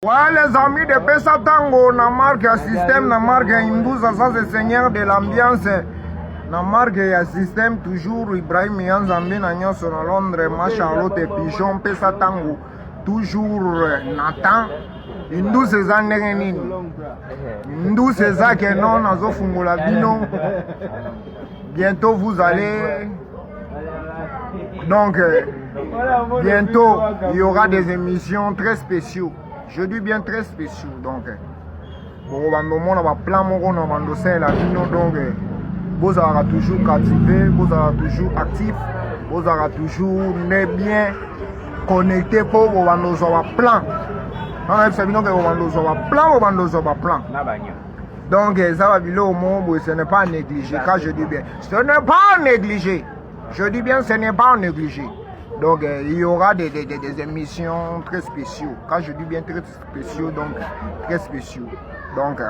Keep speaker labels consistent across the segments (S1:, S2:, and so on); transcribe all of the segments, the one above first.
S1: Ouais, les amis de Pesa Tango, na marque ya système, na marque ya Imbuza, ça c'est seigneur de l'ambiance. Na marque ya système, toujours Ibrahim Yanzambi, na nyonso na Londres, ma Charlotte Pigeon, Pesa Tango, toujours Nathan. Indou seza ndenge nini? Indou seza ke non, nazo fungola bino. Bientôt vous allez. Donc, bientôt, il y aura des émissions très spéciaux. Je dis bien très spéciaux. Donc, bon, on a plein de la bino. Donc, vous aurez toujours captivé, vous aurez toujours actif, vous aurez toujours bien connecté pour vous avoir plein. Donc, ça va bien au monde, ce n'est pas négligé. Quand je dis bien, ce n'est pas négligé. Je dis bien, ce n'est pas négligé. Donc, il y aura des émissions très spéciaux. Quand je dis bien très spéciaux, donc très spéciaux. Donc,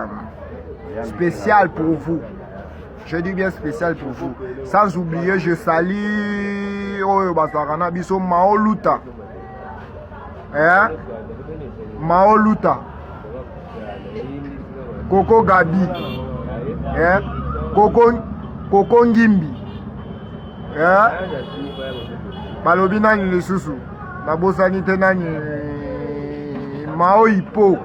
S1: spécial pour vous. Je dis bien spécial pour vous. Sans oublier, je salue Basarana Biso Maoluta. Hein? Maoluta. Coco Gabi. Hein? Coco Ngimbi. Hein? Balobi nani lisusu nabosani te nani Mao Hippo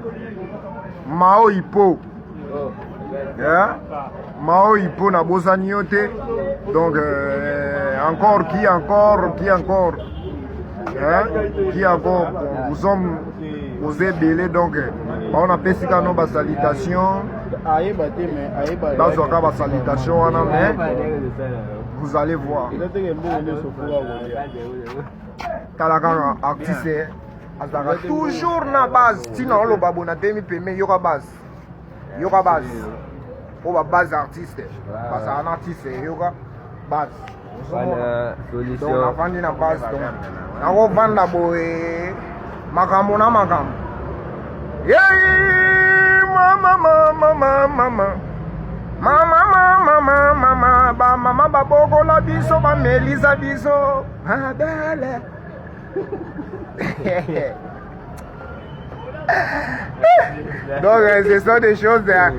S1: yeah? Mao Hippo nabosani yo te donc encore qui encore yeah? Qui encore nous sommes aux ébélés donc on a pesé quand nos salutations dans un salutation mais vous allez voir. Kalakana artiste toujours na base. Sinon le babo na demi peme yoka base. Yoka base. Pour la base artiste. Parce qu'un artiste yoka base. Donc on a vendu na base donc. On va vendre la boé. Makambo na makambo. Yeah, mama. Mama baboko la biso ba Melisa biso belle. Donc ce sont des choses à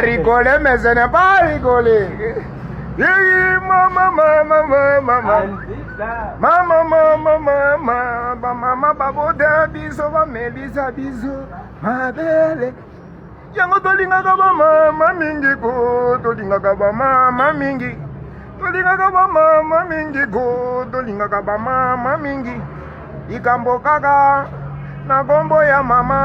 S1: rigoler mais ce n'est pas à rigoler. Mama baboko biso ba Melisa biso belle. Yango tolingaka ba mama mingi ko tolingaka ba mama mingi tolingaka ba mama mingi ko tolingaka ba mama mingi ikambo kaka na kombo ya mama